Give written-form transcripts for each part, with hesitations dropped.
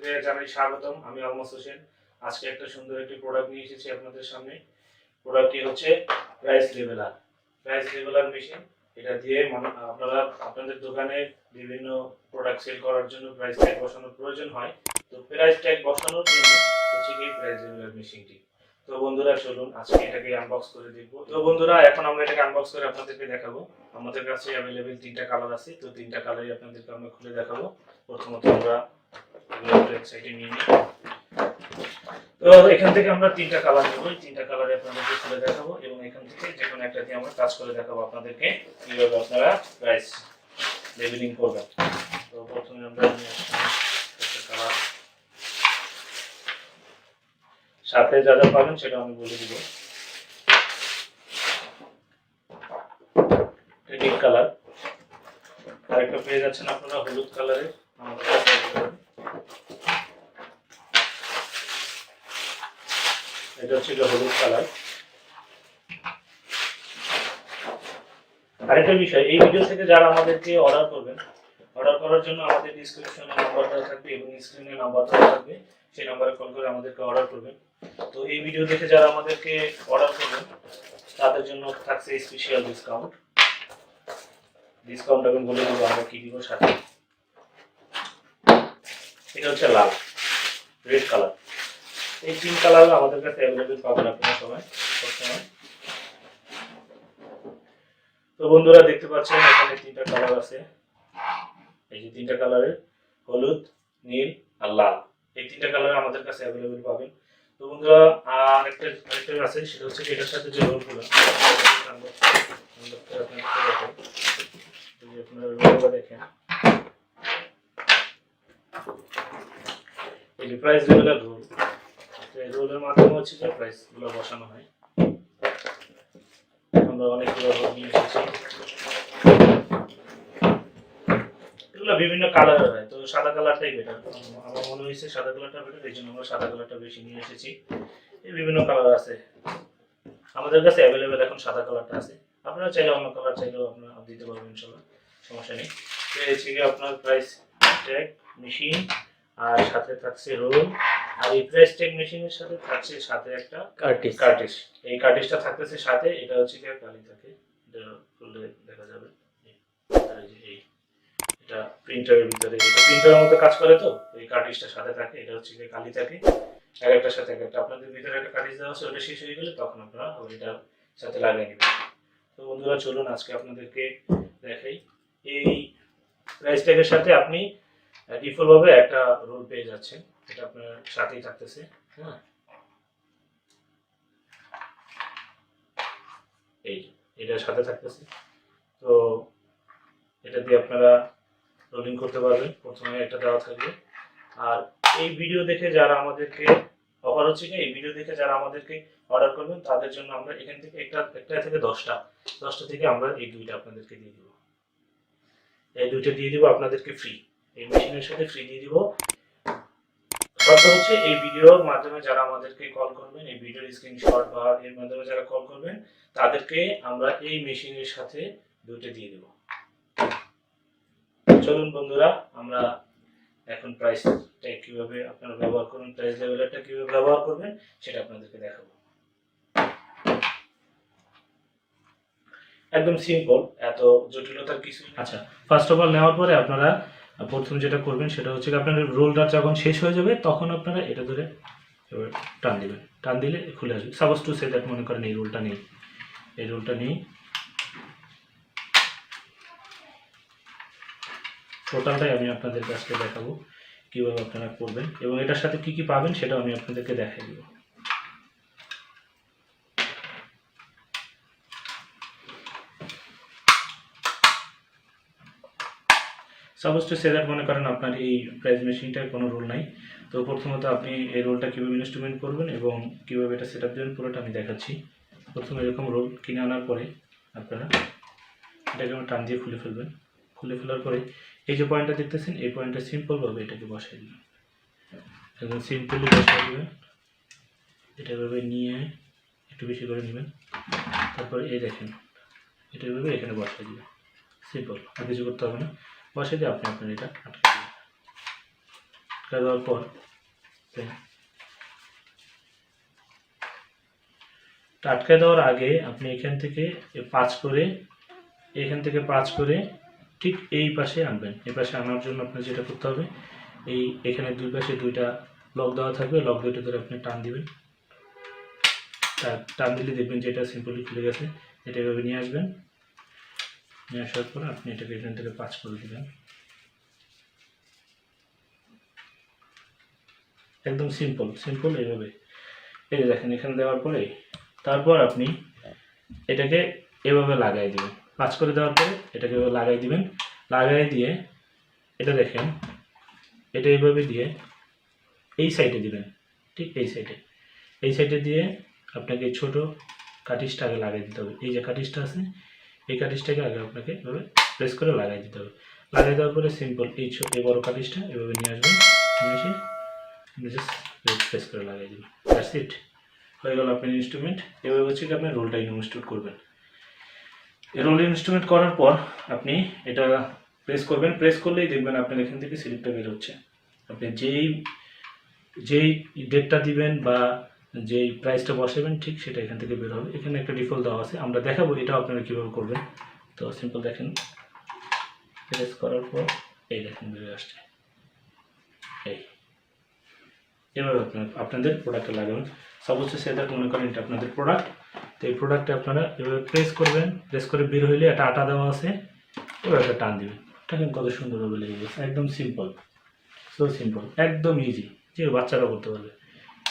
আপনাদেরকে জানাই স্বাগতম। আমি আলমাস হোসেন। আজকে একটা সুন্দর একটি প্রোডাক্ট নিয়ে এসেছি আপনাদের সামনে। প্রোডাক্টটি হচ্ছে price leveller. Price leveller machine. এটা দিয়ে আপনারা আপনাদের দোকানে বিভিন্ন প্রোডাক্ট সেল করার জন্য প্রাইস ট্যাগ বসানোর প্রয়োজন হয়। তো প্রাইস ট্যাগ বসানোর জন্য হচ্ছে এই প্রাইস লেভেলার মেশিনটি। তো বন্ধুরা চলুন আজকে এটাকে আনবক্স করে দেখব। তো বন্ধুরা এখন আমরা এটাকে আনবক্স করে আপনাদেরকে দেখাবো। আমাদের কাছে अवेलेबल 3টা কালার আছে। তো 3টা কালারই আপনাদেরকে আমরা খুলে দেখাবো। প্রথমত আমরা এক সাইডে নিয়ে নিই। তো এখান থেকে আমরা 3টা কালার নেব। এই 3টা কালারে আপনাদেরকে খুলে দেখাবো এবং এখান থেকে যে কোনো একটা দিয়ে আমরা কাজ করে দেখাবো আপনাদেরকে কিভাবে আপনারা প্রাইস লেবেলিং করবেন। তো প্রথমে আমরা নিয়ে আসছি একটা কালার। সাথে যা যা পাবেন সেটা আমি বলে দিব। রেড কালার, আরেকটা পেয়ে যাচ্ছেন আপনারা হলুদ কালারের। আমাদের এটা হচ্ছে হলুদ কালার। আরেকটা বিষয়, এই ভিডিও থেকে যারা আমাদেরকে অর্ডার করবেন, অর্ডার করার জন্য আমাদের ডেসক্রিপশনে নাম্বার দেওয়া থাকবে এবং স্ক্রিনে নাম্বার দেওয়া থাকবে। সেই নাম্বারে কল করে আমাদেরকে অর্ডার করবেন। তো এই ভিডিও দেখে যারা আমাদেরকে অর্ডার করবেন তাদের জন্য থাকছে স্পেশাল ডিসকাউন্ট। ডিসকাউন্ট আমি বলে দেবো আমরা কি দিব সাথে। এটা হচ্ছে লাল, রেড কালার। এই 3 কালার আমাদের কাছে अवेलेबल পাবেন আপনারা সবাই সবসময়। তো বন্ধুরা দেখতে পাচ্ছেন এখানে 3টা কালার আছে। এই যে 3টা কালারের হলুদ, নীল আর লাল, এই 3টা কালার আমাদের কাছে अवेलेबल পাবেন। তো বন্ধুরা আরেকটা আছে, সেটা হচ্ছে এটার সাথে যে রোলগুলো আপনারা রোলগুলো দেখেন। এই যে প্রাইস লেভেলের রোল, এই রোলের মাধ্যমে হচ্ছে যে প্রাইসগুলো বসানো হয়। আমরা অনেকগুলো রোল নিয়ে এসেছি। এগুলো বিভিন্ন কালারের হয়। তো সাদা কালারটাই বেটার, আমার মনে হয়েছে সাদা কালারটা বেটার, এই জন্য আমরা সাদা কালারটা বেশি নিয়ে এসেছি। এই বিভিন্ন কালার আছে আমাদের কাছে अवेलेबल, এখন সাদা কালারটা আছে। আপনারা চাইলে অন্য কালার চাইলেও আপনারা দিতে পারবেন, ইনশাআল্লাহ সমস্যা নেই। তো এই হচ্ছে আপনার প্রাইস ট্যাগ মেশিন, আর সাথে থাকছে রোল, আর এই প্রাইস ট্যাগ মেশিনের সাথে থাকছে সাথে একটা কার্টিস। এই কার্টিসটা থাকতেছে সাথে। এটা হচ্ছে কি কালি থাকে, এটা খুললে দেখা যাবে। এই এটা প্রিন্টারের ভিতরে, এটা প্রিন্টারের মতো কাজ করে। তো এই কার্টিসটা সাথে থাকে, এটা হচ্ছে কি কালি থাকে। একটার সাথে একটা আপনাদের ভিতরে একটা কার্টিস দেওয়া আছে, ওটা শেষ হয়ে গেলে তখন আপনারা ওইটার সাথে লাগিয়ে নেবেন। তো বন্ধুরা চলুন আজকে আপনাদেরকে দেখাই। এই প্রাইস ট্যাগের সাথে আপনি ডিফল্ট ভাবে একটা রোল পেয়ে যাচ্ছেন, এটা আপনার সাথেই থাকতেছে। হ্যাঁ, এই এটার সাথে থাকতেছে। তো এটা দিয়ে আপনারা রোলিং করতে পারবেন। প্রথমে একটা দেওয়া থাকবে। আর এই ভিডিও দেখে যারা আমাদেরকে অফার হচ্ছে কি, এই ভিডিও দেখে যারা আমাদেরকে অর্ডার করবেন তাদের জন্য আমরা এখান থেকে একটা থেকে 10টা থেকে আমরা এই 2টা আপনাদেরকে দিয়ে দিব। এই 2টা দিয়ে দিব আপনাদেরকে ফ্রি, এই মেশিনের সাথে ফ্রি দিয়ে দিব। শর্ত হচ্ছে এই ভিডিওর মাধ্যমে যারা আমাদেরকে কল করবেন, এই ভিডিওর স্ক্রিনশট বা এর মাধ্যমে যারা কল করবেন তাদেরকে আমরা এই মেশিনের সাথে 2টা দিয়ে দেব। চলুন বন্ধুরা আমরা এখন প্রাইস ট্যাগ কিভাবে আপনারা ব্যবহার করবেন, প্রাইস লেভেলটা কিভাবে ব্যবহার করবেন সেটা আপনাদেরকে দেখাবো। একদম সিম্পল, এত জটিলতার কিছু। আচ্ছা, ফার্স্ট অফ অল নেওয়ার পরে আপনারা প্রথম যেটা করবেন সেটা হচ্ছে আপনাদের রোলটা যখন শেষ হয়ে যাবে তখন আপনারা এটা ধরে টান দিবেন। টান দিলে খুলে আসবে। সাপোজ টু সে দ্যাট, মনে করেন এই রোলটা নেই, এই রোলটা নেই, টোটালটাই আমি আপনাদের কাছে দেখাবো কিভাবে আপনারা করবেন এবং এটার সাথে কি কি পাবেন সেটাও আমি আপনাদেরকে দেখাই দিব। সাপোজ টু সে দ্যাট, মনে করেন আপনার এই প্রাইস মেশিনটার কোনো রোল নাই। তো প্রথমত আপনি এই রোলটা কীভাবে ইনস্ট্রুমেন্ট করবেন এবং কীভাবে এটা সেট আপ দেবেন পুরোটা আমি দেখাচ্ছি। প্রথমে এরকম রোল কিনে আনার পরে আপনারা এটাকে টান দিয়ে খুলে ফেলবেন। খুলে ফেলার পরে এই যে পয়েন্টটা দেখতেছেন, এই পয়েন্টটা সিম্পলভাবে এটাকে বসাই দেবেন। একদম সিম্পলি বসাই দেবেন। এটা এভাবে নিয়ে একটু বেশি করে নেবেন। তারপরে এই দেখেন, এটা এভাবে এখানে বসাই দেবেন। সিম্পল, আর কিছু করতে হবে না। বসে দিয়ে আপনি আপনার এটা আটকে দেবেন। আটকা দেওয়ার পর আটকা দেওয়ার আগে আপনি এখান থেকে 5 করে ঠিক এই পাশে আনবেন। এই পাশে আনার জন্য আপনার যেটা করতে হবে, এখানে দুই পাশে 2টা লক দেওয়া থাকবে, লক 2টা ধরে আপনি টান দিবেন। টান দিলে দেখবেন যে এটা সিম্পলি খুলে গেছে। এটা এভাবে নিয়ে আসবেন, নিয়ে আসার পর আপনি এটাকে এখান থেকে 5 করে দেবেন। একদম সিম্পল এইভাবে। এই যে দেখেন এখানে দেওয়ার পরে তারপর আপনি এটাকে এভাবে লাগাই দিবেন। 5 করে দেওয়ার পরে এটাকে এভাবে লাগাই দিবেন। লাগাই দিয়ে এটা দেখেন, এটা এইভাবে দিয়ে এই সাইডে দিবেন, ঠিক এই সাইডে দিয়ে আপনাকে ছোট কাটিসটা আগে লাগাই দিতে হবে। এই যে কাটিসটা আছে, এই কাটিসটাকে আগে আপনাকে এভাবে প্রেস করে লাগাই দিতে হবে। লাগাই দেওয়ার পরে সিম্পল এই বড় কাটিসটা এভাবে নিয়ে আসবেন, নিয়ে এসে জাস্ট প্রেস করে লাগাই দিবেন। দ্যাটস ইট, হয়ে গেল আপনার ইনস্ট্রুমেন্ট। এভাবে হচ্ছে কি আপনি রোলটা ইনস্টল করবেন। এই রোল ইনস্ট্রুমেন্ট করার পর আপনি এটা প্রেস করবেন। প্রেস করলেই দেখবেন আপনার এখান থেকে স্লিপটা বের হচ্ছে। আপনি যেই ডেটটা দিবেন বা যেই প্রাইসটা বসাবেন ঠিক সেটা এখান থেকে বের হবে। এখানে একটা ডিফল্ট দেওয়া আছে, আমরা দেখাবো এটাও আপনারা কীভাবে করবেন। তো সিম্পল দেখেন, প্রেস করার পর এই দেখেন বেরিয়ে আসছে। এভাবে আপনাদের প্রোডাক্টটা লাগাবেন। সাপোজ সেটা মনে করেন এটা আপনাদের প্রোডাক্ট, তো এই প্রোডাক্টে আপনারা এভাবে প্রেস করবেন। প্রেস করে বের হইলে একটা আটা দেওয়া আছে, এবার একটা টান দিবেন। দেখেন কত সুন্দরভাবে লেগে গেছে। একদম সিম্পল, একদম ইজি, যে বাচ্চারা করতে পারবে।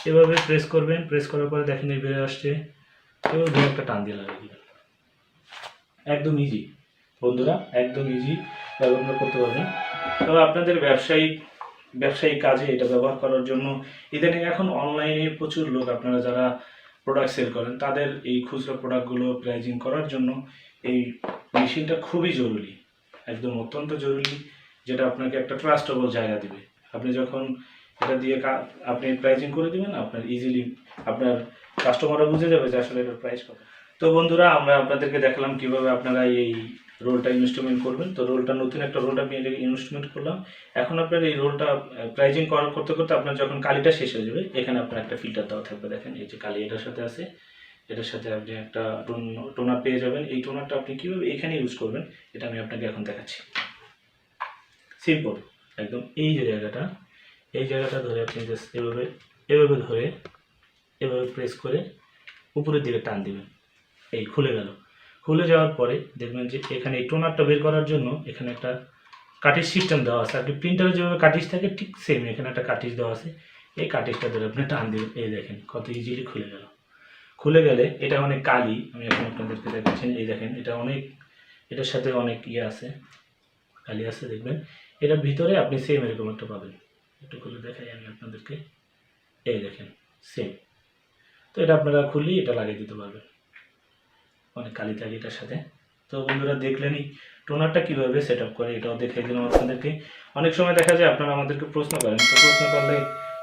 এভাবে প্রেস করবেন। প্রেস করার পরে দেখেন এই বেরিয়ে আসছে, এভাবে একটা টান দিয়ে লাগিয়ে দিবেন। একদম ইজি বন্ধুরা, একদম ইজি ব্যবহার করতে পারবেন। তবে আপনাদের ব্যবসায়িক কাজে এটা ব্যবহার করার জন্য ইদানিং এখন অনলাইনে প্রচুর লোক, আপনারা যারা প্রোডাক্ট সেল করেন তাদের এই খুচরো প্রোডাক্টগুলো প্রাইজিং করার জন্য এই মেশিনটা খুবই জরুরি, একদম অত্যন্ত জরুরি, যেটা আপনাকে একটা ট্রাস্টেবল জায়গা দেবে। আপনি যখন এটা দিয়ে আপনি প্রাইজিং করে দেবেন, আপনার ইজিলি আপনার কাস্টমাররা বুঝে যাবে যে আসলে এটার প্রাইস কত। তো বন্ধুরা, আমরা আপনাদেরকে দেখালাম কিভাবে আপনারা এই রোলটা ইনস্ট্রুমেন্ট করবেন। তো রোলটা নতুন একটা রোল আপনি এটাকে ইনস্ট্রুমেন্ট করলাম। এখন আপনার এই রোলটা প্রাইজিং করতে করতে আপনার যখন কালিটা শেষ হয়ে যাবে, এখানে আপনার একটা ফিল্টার দেওয়া থাকবে। দেখেন এই যে কালি এটার সাথে আছে, এটার সাথে আপনি একটা টোনার পেয়ে যাবেন। এই টোনারটা আপনি কীভাবে এখানে ইউজ করবেন এটা আমি আপনাকে এখন দেখাচ্ছি। সিম্পল একদম। এই জায়গাটা ধরে আপনি জাস্ট এভাবে ধরে এভাবে প্রেস করে উপরের দিকে টান দিবেন। এই খুলে গেল। খুলে যাওয়ার পরে দেখবেন যে এখানে এই টোনারটা বের করার জন্য এখানে একটা কাটিস সিস্টেম দেওয়া আছে। আপনি প্রিন্টারে যেভাবে কাটিস থাকে ঠিক সেম এখানে একটা কাটিস দেওয়া আছে। এই কাটিসটা ধরে আপনি টান দিবেন। এই দেখেন কত ইজিলি খুলে গেল। খুলে গেলে এটা অনেক কালি, আমি এখন আপনাদেরকে দেখাচ্ছি। এই দেখেন এটার সাথে অনেক আছে, কালি আছে। দেখবেন এটার ভিতরে আপনি সেম এরকম একটা পাবেন। একটু খুলে দেখাই আমি আপনাদেরকে। এই দেখেন সেম। তো এটা আপনারা খুললেই এটা লাগিয়ে দিতে পারবেন। অনেক কালি থাকে এটার সাথে। তো বন্ধুরা দেখলেনই টোনারটা কীভাবে সেট আপ করে, এটাও দেখিয়ে দিলাম আপনাদেরকে। অনেক সময় দেখা যায় আপনারা আমাদেরকে প্রশ্ন করেন, তো প্রশ্ন করলে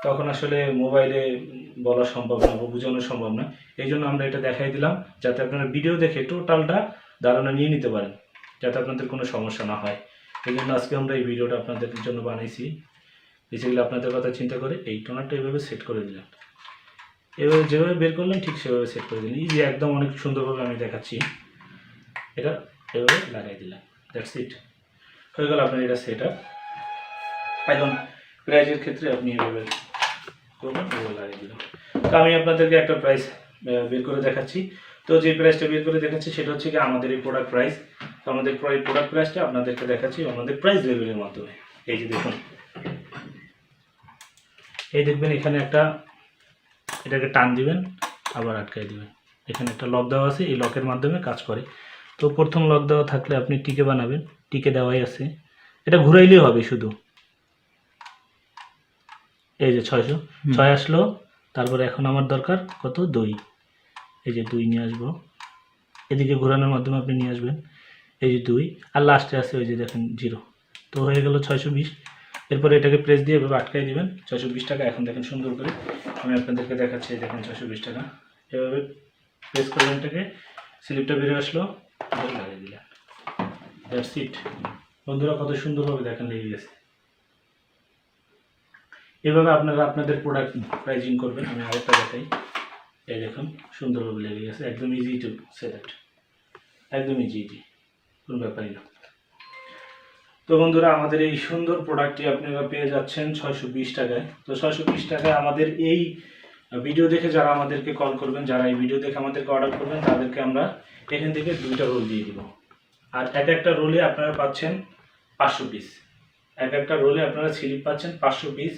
তখন আসলে মোবাইলে বলা সম্ভব না বা বোঝানো সম্ভব না। এই জন্য আমরা এটা দেখাই দিলাম, যাতে আপনারা ভিডিও দেখে টোটালটা ধারণা নিয়ে নিতে পারেন, যাতে আপনাদের কোনো সমস্যা না হয়। এই জন্য আজকে আমরা এই ভিডিওটা আপনাদের জন্য বানাইছি। বেসিক্যালি আপনাদের কথা চিন্তা করে এই টোনারটা এইভাবে সেট করে দিলাম। এভাবে যেভাবে বের করলেন ঠিক সেভাবে সেট করে দিলেন। ইজি, একদম অনেক সুন্দরভাবে আমি দেখাচ্ছি। এটা এভাবে লাগাই দিলাম। দ্যাটস ইট, হয়ে গেল আপনার এটা সেট আপ। এখন প্রাইজের ক্ষেত্রে আপনি এভাবে করবেন, এভাবে লাগিয়ে দিলাম। তো আমি আপনাদেরকে একটা প্রাইস বের করে দেখাচ্ছি। তো যে প্রাইসটা বের করে দেখাচ্ছি সেটা হচ্ছে কি আমাদের এই প্রোডাক্ট প্রাইস। তো আমাদের প্রোডাক্ট প্রাইসটা আপনাদেরকে দেখাচ্ছি আমাদের প্রাইস লেভেলের মাধ্যমে। এই যে দেখুন, এই দেখবেন এখানে এটাকে টান দিবেন, আবার আটকাই দিবেন। এখানে একটা লক দেওয়া আছে, এই লকের মাধ্যমে কাজ করে। তো প্রথম লক দেওয়া থাকলে আপনি টিকে বানাবেন, টিকে দেওয়াই আছে। এটা ঘুরাইলেই হবে শুধু। এই যে 6 আসলো। তারপরে এখন আমার দরকার কত, 2। এই যে 2 নিয়ে আসবো, এদিকে ঘোরানোর মাধ্যমে আপনি নিয়ে আসবেন। এই যে 2, আর লাস্টে আছে ওই যে দেখেন 0। তো হয়ে গেল 620। এরপরে এটাকে প্রেস দিয়ে এভাবে আটকাই দিবেন। 620 টাকা। এখন দেখেন সুন্দর করে আমি আপনাদেরকে দেখাচ্ছি। দেখেন 620 টাকা। এভাবে প্রেস করবেন, এটাকে স্লিপটা বেরিয়ে আসলো, লাগিয়ে দিলাম। দ্যাটস ইট বন্ধুরা, কত সুন্দরভাবে দেখেন লেগে গেছে। এভাবে আপনারা আপনাদের প্রোডাক্ট প্রাইজিং করবেন। আমি আরেকটা দেখাই, এই দেখুন সুন্দরভাবে লেগে গেছে, একদম ইজি টু সেট, একদম ইজি, কোনো ব্যাপারই না। তো বন্ধুরা, আমাদের এই সুন্দর প্রোডাক্টটি আপনারা পেয়ে যাচ্ছেন 620 টাকায়। তো 620 টাকায় আমাদের এই ভিডিও দেখে যারা আমাদেরকে কল করবেন, যারা এই ভিডিও দেখে আমাদেরকে অর্ডার করবেন, তাদেরকে আমরা এখান থেকে 2টা রোল দিয়ে দিব। আর একটা রোলে আপনারা পাচ্ছেন 500 পিস, একটা রোলে আপনারা স্লিপ পাচ্ছেন 500 পিস,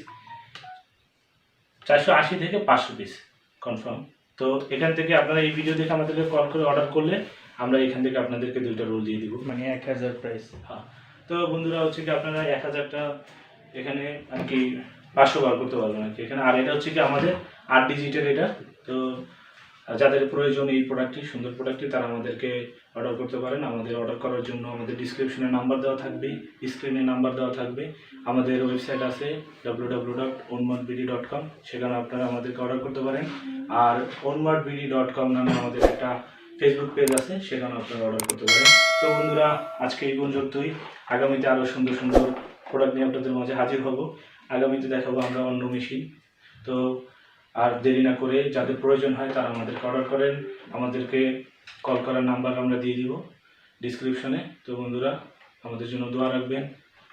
480 থেকে 500 পিস কনফার্ম। তো এখান থেকে আপনারা এই ভিডিও দেখে আমাদেরকে কল করে অর্ডার করলে আমরা এখান থেকে আপনাদেরকে 2টা রোল দিয়ে দিব, মানে 1000 প্রাইস। হ্যাঁ। তো বন্ধুরা হচ্ছে কি আপনারা 1000টা এখানে আর কি 500 বার করতে পারবেন আর কি এখানে। আর এটা হচ্ছে কি আমাদের 8 ডিজিটের এটা। তো যাদের প্রয়োজন এই প্রোডাক্টটি, সুন্দর প্রোডাক্টটি, তারা আমাদেরকে অর্ডার করতে পারেন। আমাদের অর্ডার করার জন্য আমাদের ডিসক্রিপশনে নাম্বার দেওয়া থাকবে, স্ক্রিনে নাম্বার দেওয়া থাকবে। আমাদের ওয়েবসাইট আছে www.onmartbd.com, সেখানে আপনারা আমাদেরকে অর্ডার করতে পারেন। আর onmartbd.com নামে আমাদের একটা ফেসবুক পেজ আছে, সেখানে আপনারা অর্ডার করতে পারেন। তো বন্ধুরা, আজকে এই পর্যন্তই। আগামীতে আরও সুন্দর সুন্দর প্রোডাক্ট নিয়ে আপনাদের মাঝে হাজির হব। আগামীতে দেখাবো আমরা অন্য মেশিন। তো আর দেরি না করে যাদের প্রয়োজন হয় তারা আমাদেরকে অর্ডার করেন, আমাদেরকে কল করার নাম্বার আমরা দিয়ে দিব ডিসক্রিপশনে। তো বন্ধুরা, আমাদের জন্য দোয়া রাখবেন।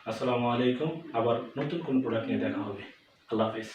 আসসালামু আলাইকুম। আবার নতুন কোনো প্রোডাক্ট নিয়ে দেখা হবে। আল্লাহ হাফেজ।